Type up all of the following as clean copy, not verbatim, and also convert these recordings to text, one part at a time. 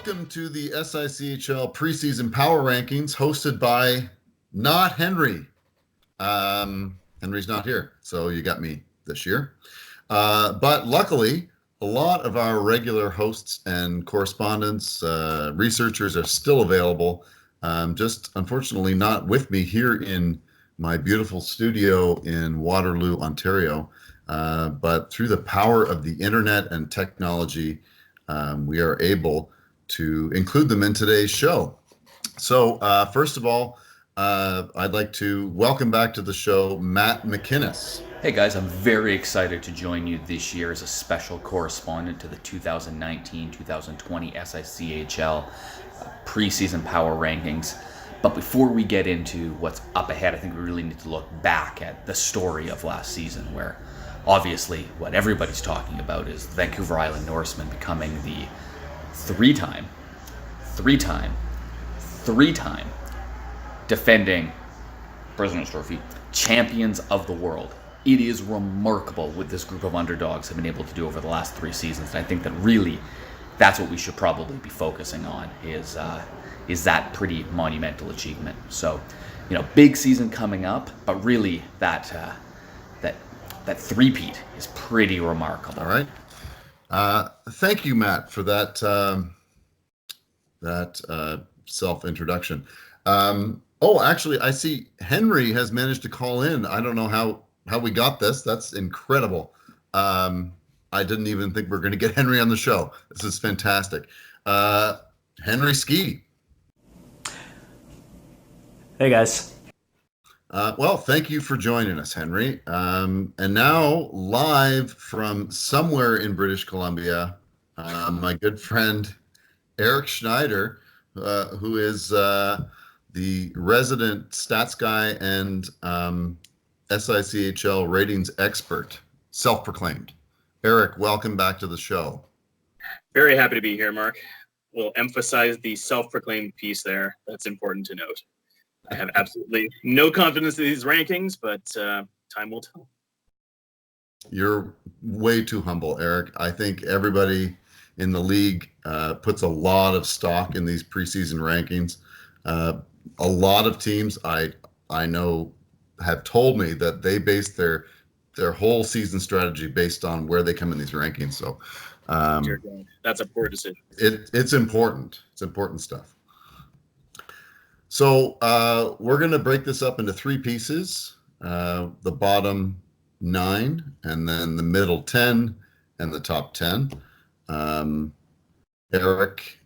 welcome to the SICHL preseason power rankings hosted by not Henry. Henry's not here, so you got me this year. But luckily, a lot of our regular hosts and correspondents, researchers are still available. Just unfortunately not with me here in my beautiful studio in Waterloo, Ontario. But through the power of the internet and technology, we are able to include them in today's show. So first of all, I'd like to welcome back to the show Matt McInnes. Hey guys, I'm very excited to join you this year as a special correspondent to the 2019-2020 SICHL preseason power rankings. But before we get into what's up ahead, I think we really need to look back at the story of last season, where obviously what everybody's talking about is Vancouver Island Norsemen becoming the three-time defending President's Trophy champions of the world. It is remarkable what this group of underdogs have been able to do over the last 3 seasons, and I think that really that's what we should probably be focusing on is that pretty monumental achievement. So, big season coming up, but really that three-peat is pretty remarkable. All right. Thank you, Matt, for that self-introduction. Actually, I see Henry has managed to call in. I don't know how we got this. That's incredible. I didn't even think we are going to get Henry on the show. This is fantastic. Henry Ski. Hey, guys. Well, thank you for joining us, Henry. And now, live from somewhere in British Columbia, my good friend Eric Schneider, who is the resident stats guy and SICHL ratings expert, self-proclaimed. Eric, welcome back to the show. Very happy to be here, Mark. We'll emphasize the self-proclaimed piece there. That's important to note. I have absolutely no confidence in these rankings, but time will tell. You're way too humble, Eric. I think everybody in the league puts a lot of stock in these preseason rankings. A lot of teams I know have told me that they base their whole season strategy based on where they come in these rankings. So that's a poor decision. It's important. It's important stuff. So we're going to break this up into 3 pieces, the bottom 9, and then the middle 10, and the top 10. Eric,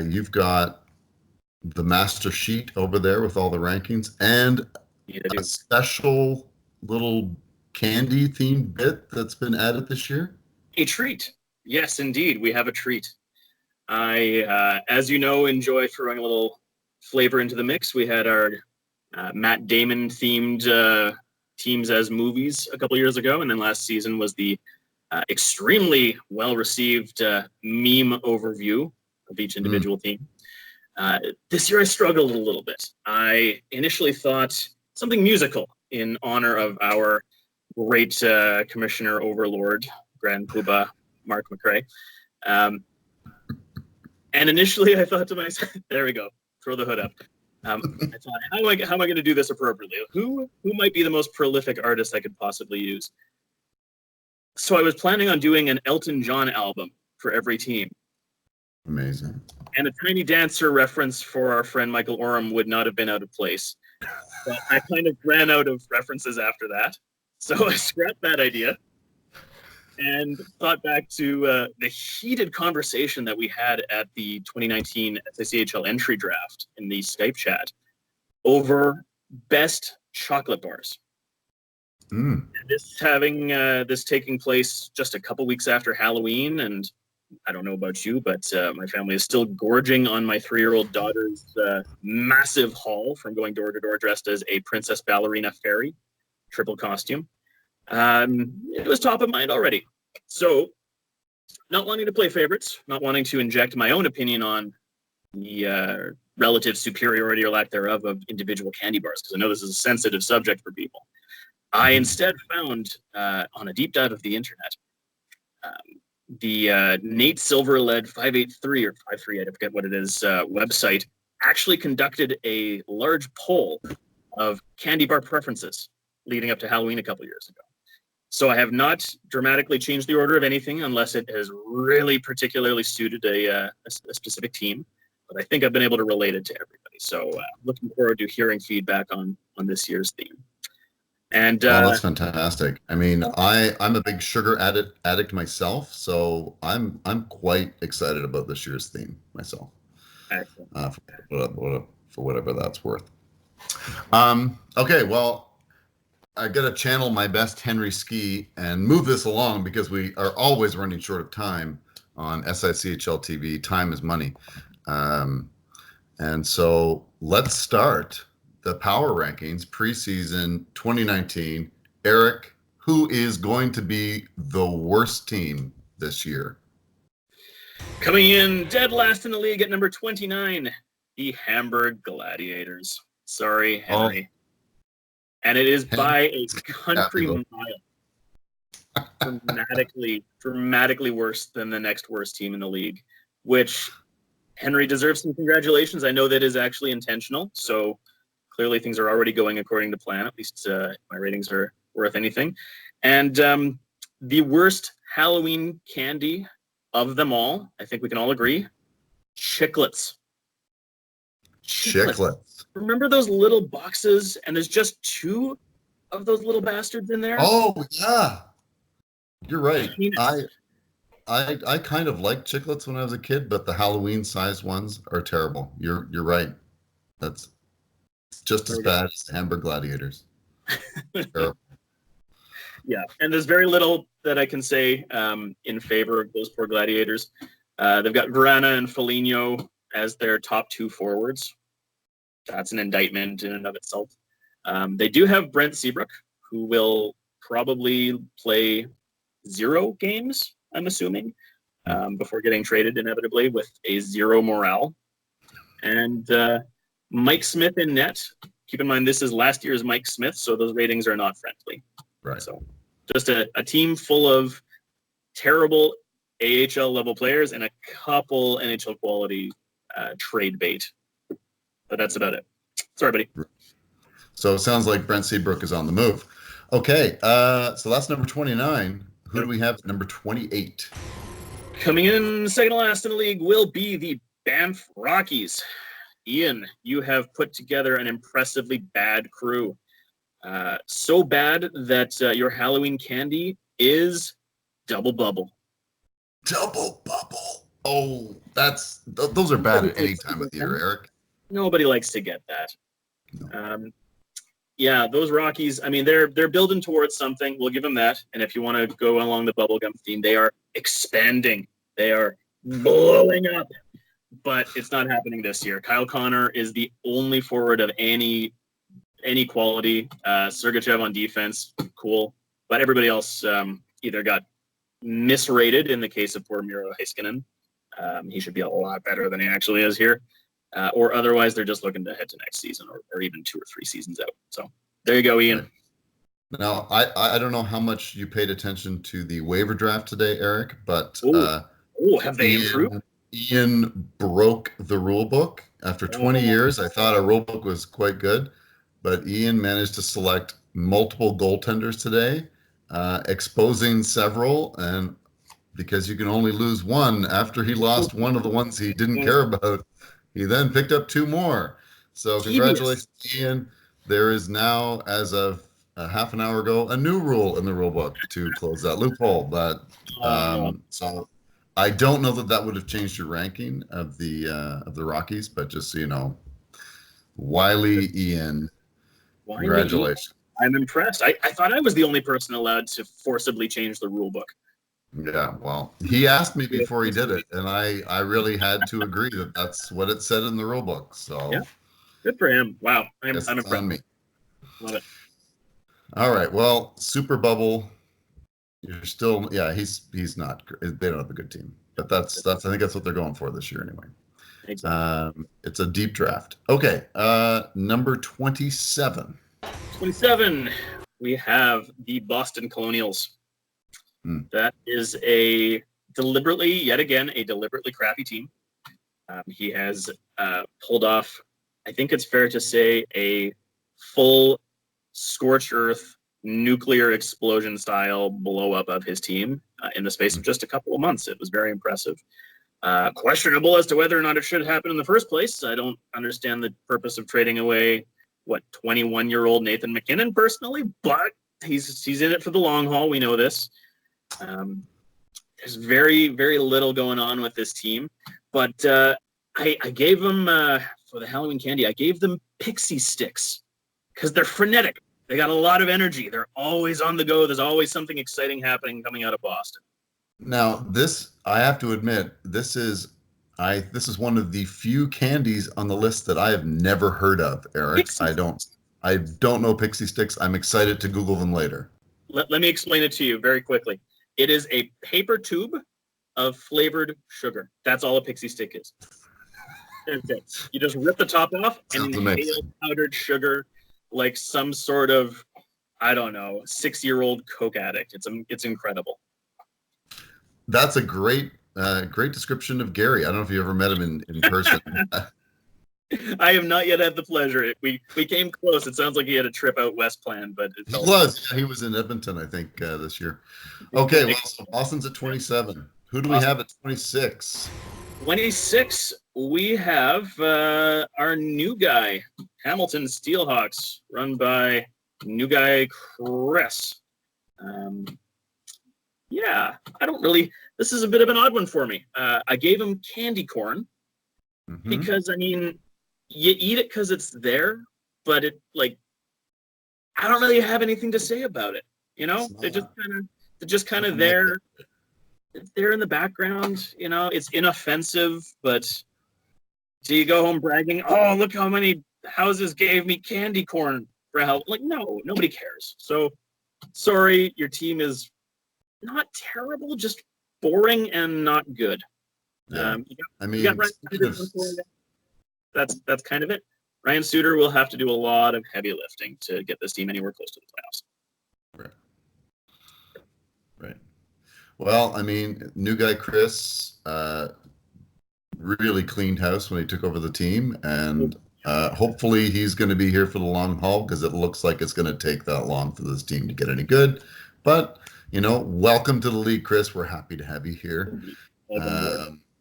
you've got the master sheet over there with all the rankings and a special little candy themed bit that's been added this year. A treat. Yes, indeed. We have a treat. I, as you know, enjoy throwing a little flavor into the mix. We had our Matt Damon themed teams as movies a couple years ago. And then last season was the extremely well-received meme overview of each individual team. This year I struggled a little bit. I initially thought something musical in honor of our great commissioner overlord, Grand Poobah Mark McRae. And initially I thought to myself, there we go, throw the hood up. I thought, how am I going to do this appropriately? Who might be the most prolific artist I could possibly use? So I was planning on doing an Elton John album for every team. Amazing. And a Tiny Dancer reference for our friend Michael Oram would not have been out of place. But I kind of ran out of references after that. So I scrapped that idea and thought back to the heated conversation that we had at the 2019 SICHL entry draft in the Skype chat over best chocolate bars. And this taking place just a couple weeks after Halloween, and I don't know about you, but my family is still gorging on my 3-year-old daughter's massive haul from going door to door dressed as a princess ballerina fairy, triple costume. It was top of mind already. So, not wanting to play favorites, not wanting to inject my own opinion on the relative superiority or lack thereof of individual candy bars, because I know this is a sensitive subject for people. I instead found on a deep dive of the internet the Nate Silver-led 583 or 53, I forget what it is, website actually conducted a large poll of candy bar preferences leading up to Halloween a couple years ago. So I have not dramatically changed the order of anything unless it has really particularly suited a specific team. But I think I've been able to relate it to everybody. So looking forward to hearing feedback on this year's theme. And that's fantastic. I mean, I'm a big sugar addict myself, so I'm quite excited about this year's theme myself. Excellent. For whatever that's worth. Okay, well, I got to channel my best Henry Ski and move this along because we are always running short of time on SICHL TV. Time is money. And so let's start the power rankings preseason 2019. Eric, who is going to be the worst team this year? Coming in dead last in the league at number 29, the Hamburg Gladiators. Sorry, Henry. And it is by a country mile. Dramatically worse than the next worst team in the league, which Henry deserves some congratulations. I know that is actually intentional, so clearly things are already going according to plan, at least my ratings are worth anything. And the worst Halloween candy of them all, I think we can all agree, chiclets. Chiclets. Remember those little boxes, and there's just 2 of those little bastards in there? Oh, yeah. You're right. I kind of liked chiclets when I was a kid, but the Halloween sized ones are terrible. You're right. That's just as bad as the Hamburg Gladiators. Yeah, and there's very little that I can say in favor of those poor Gladiators. They've got Verana and Foligno as their top 2 forwards. That's an indictment in and of itself. They do have Brent Seabrook, who will probably play 0 games, I'm assuming, before getting traded inevitably with a 0 morale. And Mike Smith in net. Keep in mind, this is last year's Mike Smith, so those ratings are not friendly. Right. So just a team full of terrible AHL level players and a couple NHL quality trade bait. But that's about it. Sorry, buddy. So it sounds like Brent Seabrook is on the move. Okay, so that's number 29. Who do we have at number 28? Coming in second to last in the league will be the Banff Rockies. Ian, you have put together an impressively bad crew. So bad that your Halloween candy is Double Bubble. Double Bubble. Oh, those are bad at any time of the year, Eric. Nobody likes to get that. No. Yeah, those Rockies, I mean, they're building towards something. We'll give them that. And if you want to go along the bubblegum theme, they are expanding. They are blowing up. But it's not happening this year. Kyle Connor is the only forward of any quality. Sergachev on defense, cool. But everybody else either got misrated in the case of poor Miro Heiskanen. He should be a lot better than he actually is here. Or otherwise, they're just looking to head to next season or even 2 or 3 seasons out. So there you go, Ian. Now, I don't know how much you paid attention to the waiver draft today, Eric, but have they improved? Ian broke the rule book. After 20 years, I thought our rule book was quite good, but Ian managed to select multiple goaltenders today, exposing several, and because you can only lose one after he lost one of the ones he didn't care about, he then picked up 2 more. So congratulations, Ian. There is now, as of a half an hour ago, a new rule in the rule book to close that loophole. But so I don't know that would have changed your ranking of the Rockies, but just so you know, Wiley Ian, congratulations. I'm impressed. I thought I was the only person allowed to forcibly change the rule book. Yeah, well, he asked me before he did it, and I really had to agree that that's what it said in the rule book. So yeah, good for him. Wow, I'm impressed. On me. Love it. All right, well, Super Bubble, you're still he's not. They don't have a good team, but that's I think that's what they're going for this year anyway. Exactly. It's a deep draft. Okay, number 27. 27. We have the Boston Colonials. That is a deliberately, yet again, a deliberately crappy team. He has pulled off, I think it's fair to say, a full scorched earth nuclear explosion style blow up of his team in the space of just a couple of months. It was very impressive. Questionable as to whether or not it should happen in the first place. I don't understand the purpose of trading away 21-year-old Nathan McKinnon personally, but he's in it for the long haul. We know this. There's very, very little going on with this team, but I gave them for the Halloween candy. I gave them pixie sticks because they're frenetic. They got a lot of energy. They're always on the go. There's always something exciting happening coming out of Boston. Now, this, I have to admit, this is one of the few candies on the list that I have never heard of, Eric. Pixie. I don't know pixie sticks. I'm excited to Google them later. Let me explain it to you very quickly. It is a paper tube of flavored sugar. That's all a pixie stick is. Okay. You just rip the top off and inhale powdered sugar like some sort of, I don't know, 6-year-old Coke addict. It's incredible. That's a great description of Gary. I don't know if you ever met him in person. I have not yet had the pleasure. We came close. It sounds like he had a trip out west planned, but he was in Edmonton, I think, this year. Okay, well, so Boston's at 27. Who do we have at 26? 26, we have our new guy, Hamilton Steelhawks, run by new guy Chris. Yeah, I don't really. This is a bit of an odd one for me. I gave him candy corn because, I mean, you eat it because it's there, but it, like, I don't really have anything to say about it. You know, they're just kind of there. They're in the background. You know, it's inoffensive, but do you go home bragging? Oh, look how many houses gave me candy corn for help. Like, no, nobody cares. So, sorry, your team is not terrible, just boring and not good. Yeah. That's kind of it. Ryan Suter will have to do a lot of heavy lifting to get this team anywhere close to the playoffs. Right. Well, I mean, new guy Chris really cleaned house when he took over the team, and hopefully he's going to be here for the long haul, because it looks like it's going to take that long for this team to get any good. But, you know, welcome to the league, Chris. We're happy to have you here.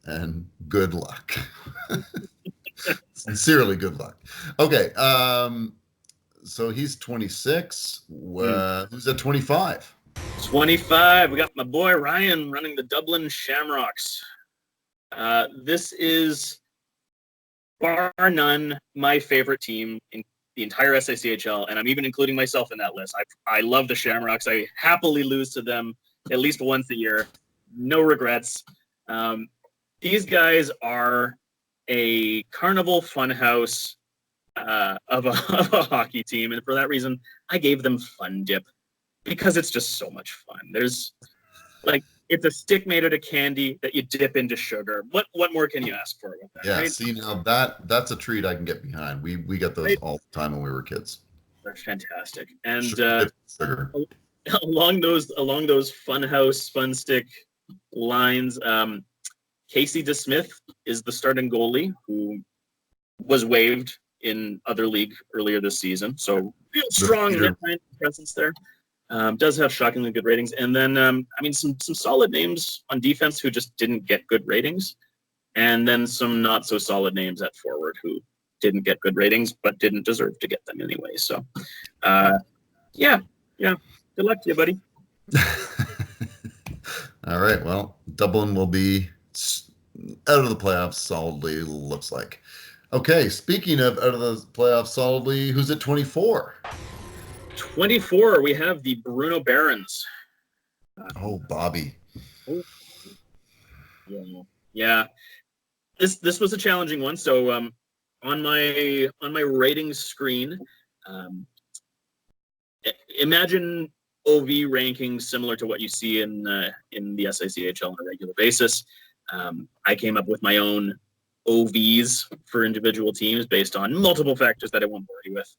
And good luck. Sincerely, good luck. Okay. So he's 26. Who's at 25? 25. We got my boy Ryan running the Dublin Shamrocks. This is, bar none, my favorite team in the entire SICHL, and I'm even including myself in that list. I love the Shamrocks. I happily lose to them at least once a year. No regrets. These guys are a carnival funhouse of a hockey team, and for that reason, I gave them Fun Dip, because it's just so much fun. There's, like, it's a stick made out of candy that you dip into sugar. What more can you ask for with that? Yeah, right? see, now that's a treat I can get behind. We got those all the time when we were kids. They're fantastic. And sugar. along those funhouse fun stick lines, Casey DeSmith is the starting goalie, who was waived in other league earlier this season. So real strong presence there. Does have shockingly good ratings. And then, I mean, some solid names on defense who just didn't get good ratings. And then some not so solid names at forward who didn't get good ratings, but didn't deserve to get them anyway. So, yeah. Good luck to you, buddy. All right. Well, Dublin will be out of the playoffs solidly, looks like. Okay. Speaking of out of the playoffs solidly, who's at 24? 24, we have the Bruno Barons. Bobby. Yeah. This was a challenging one. So on my ratings screen, imagine OV rankings similar to what you see in the SICHL on a regular basis. I came up with my own OVs for individual teams based on multiple factors that I won't bore you with.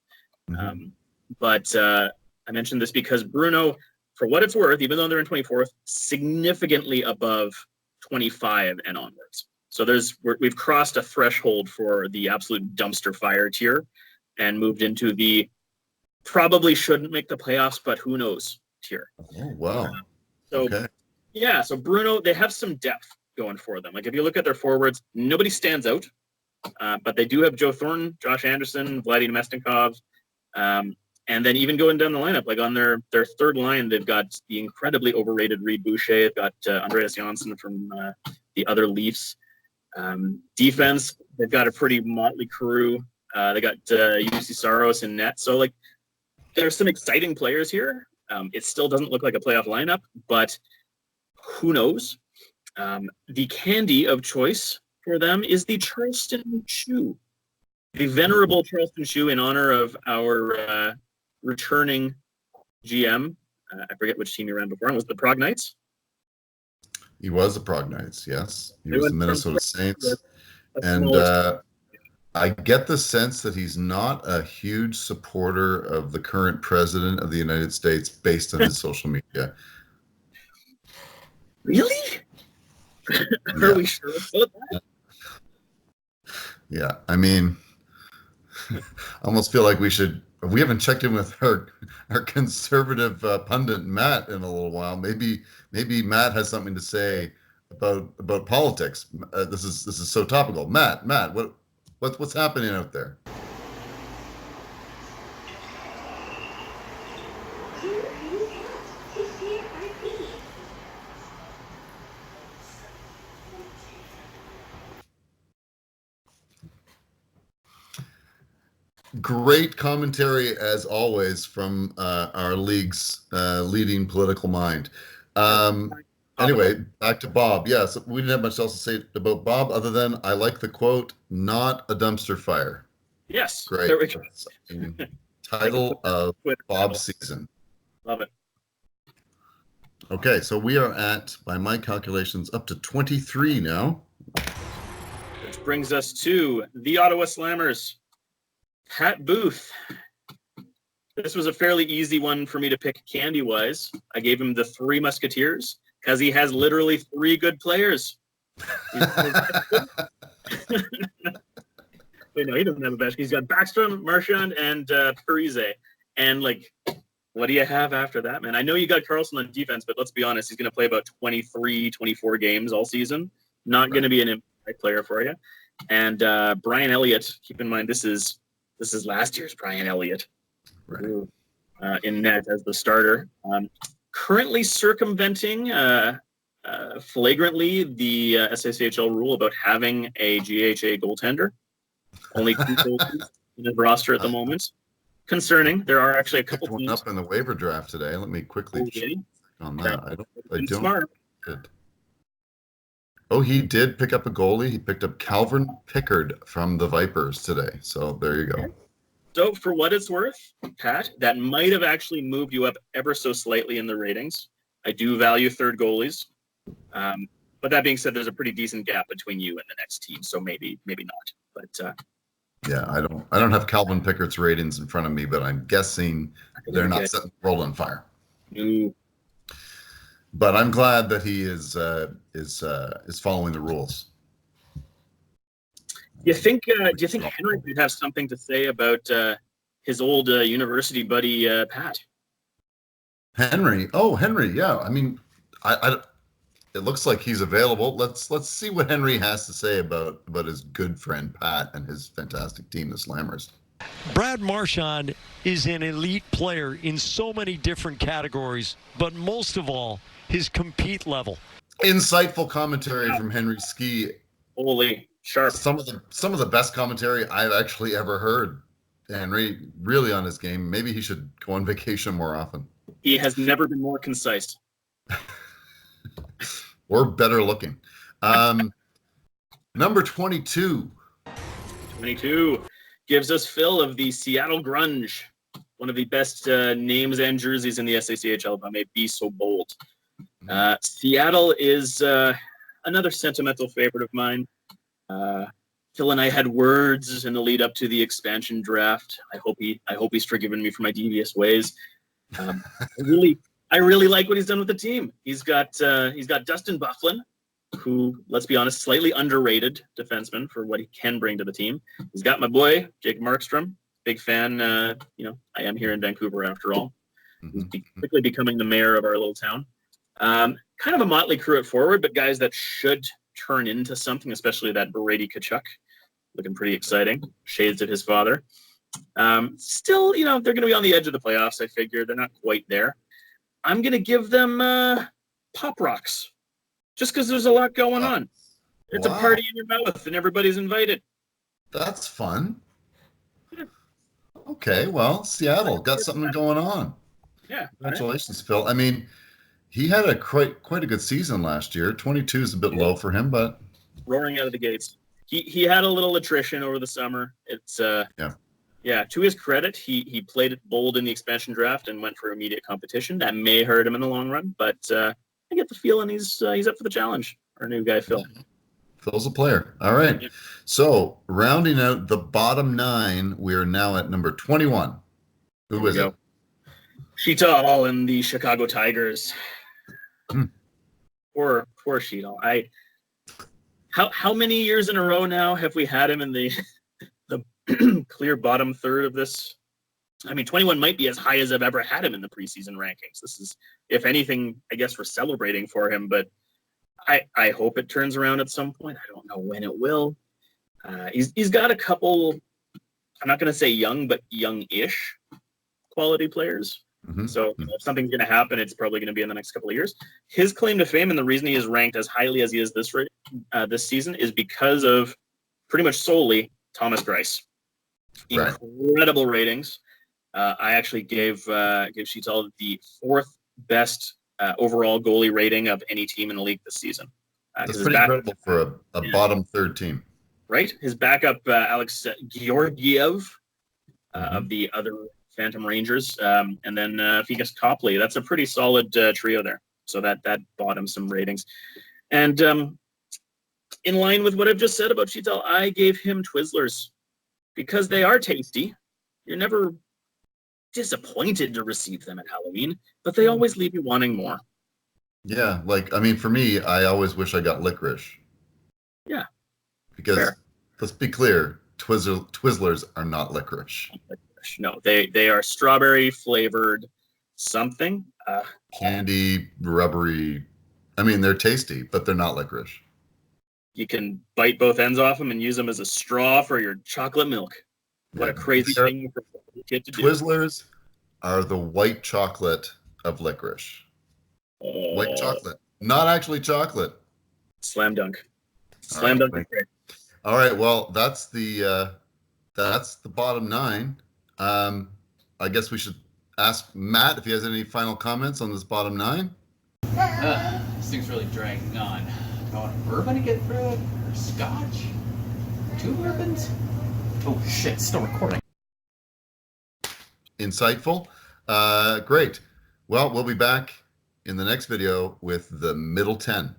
But I mentioned this because Bruno, for what it's worth, even though they're in 24th, significantly above 25 and onwards. So we've crossed a threshold for the absolute dumpster fire tier and moved into the probably shouldn't make the playoffs, but who knows tier. Oh, wow. So, Okay. yeah, so Bruno, they have some depth going for them. Like if you look at their forwards, nobody stands out, but they do have Joe Thornton, Josh Anderson, Vladimir Mestikov, and then even going down the lineup, like on their third line, they've got the incredibly overrated Reed Boucher. They've got Andreas Janssen from the other Leafs. Defense, they've got a pretty motley crew. They got UC Saros in net. So, like, there's some exciting players here. It still doesn't look like a playoff lineup, but who knows? The candy of choice for them is the Charleston Shoe. The venerable Charleston Shoe in honor of our returning GM. I forget which team he ran before. It was the Prague Knights. He was the Prague Knights, yes. He was the Minnesota Saints. And I get the sense that he's not a huge supporter of the current president of the United States based on his social media. Really? Are we sure about that? Yeah, I mean, I almost feel like we haven't checked in with our conservative pundit Matt in a little while. Maybe Matt has something to say about politics. This is so topical. Matt, what's happening out there? Great commentary as always from our league's leading political mind. Anyway, back to Bob. Yes, we didn't have much else to say about Bob other than I like the quote, "Not a dumpster fire." Yes. Great. There we go. Title of Bob's season. Love it. Okay, so we are at, by my calculations, up to 23 now. Which brings us to the Ottawa Slammers. Pat Booth. This was a fairly easy one for me to pick candy-wise. I gave him the Three Musketeers because he has literally three good players. Wait, no, he doesn't have a best. He's got Backstrom, Marchand, and Parise. And, like, what do you have after that, man? I know you got Carlson on defense, but let's be honest, he's going to play about 23, 24 games all season. Not going to be an impact player for you. And Brian Elliott, keep in mind, this is last year's Brian Elliott, right, in net as the starter. Currently circumventing flagrantly the SICHL rule about having a GHA goaltender. Only 2 goalies in his roster at the moment. Concerning, there are actually a couple teams up in the waiver draft today. Let me quickly check on that. I don't. Smart. Oh, he did pick up a goalie. He picked up Calvin Pickard from the Vipers today. So there you go. So for what it's worth, Pat, that might have actually moved you up ever so slightly in the ratings. I do value third goalies. But that being said, there's a pretty decent gap between you and the next team. So maybe not. But yeah, I don't have Calvin Pickard's ratings in front of me, but I'm guessing they're not setting the world on fire. No. But I'm glad that he is following the rules. Do you think Henry would have something to say about his old university buddy Pat? Henry, yeah. I mean, it looks like he's available. Let's see what Henry has to say about his good friend Pat and his fantastic team, the Slammers. Brad Marchand is an elite player in so many different categories, but most of all, his compete level. Insightful commentary from Henry Ski. Holy sharp. Some of the best commentary I've actually ever heard. Henry really on his game. Maybe he should go on vacation more often. He has never been more concise. Or better looking. Number 22. 22 gives us Phil of the Seattle Grunge. One of the best names and jerseys in the SICHL, if I may be so bold. Seattle is another sentimental favorite of mine. Phil and I had words in the lead up to the expansion draft. I hope he's forgiven me for my devious ways. I really like what he's done with the team. He's got Dustin Byfuglien, who, let's be honest, slightly underrated defenseman for what he can bring to the team. He's got my boy, Jake Markstrom. Big fan. I am here in Vancouver after all. He's quickly becoming the mayor of our little town. Kind of a motley crew at forward, but guys that should turn into something, especially that Brady Tkachuk. Looking pretty exciting. Shades of his father. Still, they're going to be on the edge of the playoffs, I figure. They're not quite there. I'm going to give them Pop Rocks, just because there's a lot going on. It's a party in your mouth, and everybody's invited. That's fun. Okay, well, Seattle got something going on. Yeah. Congratulations, Phil. I mean, he had a quite a good season last year. 22 is a bit low for him, but roaring out of the gates. He had a little attrition over the summer. It's yeah. To his credit, he played it bold in the expansion draft and went for immediate competition. That may hurt him in the long run, but I get the feeling he's up for the challenge. Our new guy, Phil. Phil's a player. All right. Yeah. So rounding out the bottom 9, we are now at number 21. Who is it? SICHL and the Chicago Tigers. Poor SICHL. How many years in a row now have we had him in the clear bottom third of this? I mean, 21 might be as high as I've ever had him in the preseason rankings. This is, if anything, I guess we're celebrating for him, but I hope it turns around at some point. I don't know when it will. He's got a couple, I'm not going to say young, but young-ish quality players. So if something's going to happen, it's probably going to be in the next couple of years. His claim to fame and the reason he is ranked as highly as he is this season is because of pretty much solely Thomas Greiss. Right. Incredible ratings. I actually gave SICHL the 4th best overall goalie rating of any team in the league this season. That's pretty incredible for a bottom third team. Right? His backup, Alex Georgiev of the other Phantom Rangers, and then Fikas Copley. That's a pretty solid trio there. So that bottomed some ratings. And in line with what I've just said about SICHL, I gave him Twizzlers because they are tasty. You're never disappointed to receive them at Halloween, but they always leave you wanting more. Yeah, for me, I always wish I got licorice. Yeah. Because let's be clear, Twizzlers are not licorice. No, they are strawberry flavored something. Candy, rubbery. I mean, they're tasty, but they're not licorice. You can bite both ends off them and use them as a straw for your chocolate milk. What a crazy thing for a kid to do. Twizzlers are the white chocolate of licorice. White chocolate. Not actually chocolate. Slam dunk. Slam dunk. All right, well, that's the bottom 9. I guess we should ask Matt if he has any final comments on this bottom 9. This thing's really dragging on. Do I want a bourbon to get through it? Or scotch? 2 bourbons? Oh shit, still recording. Insightful. Great. Well, we'll be back in the next video with the middle 10.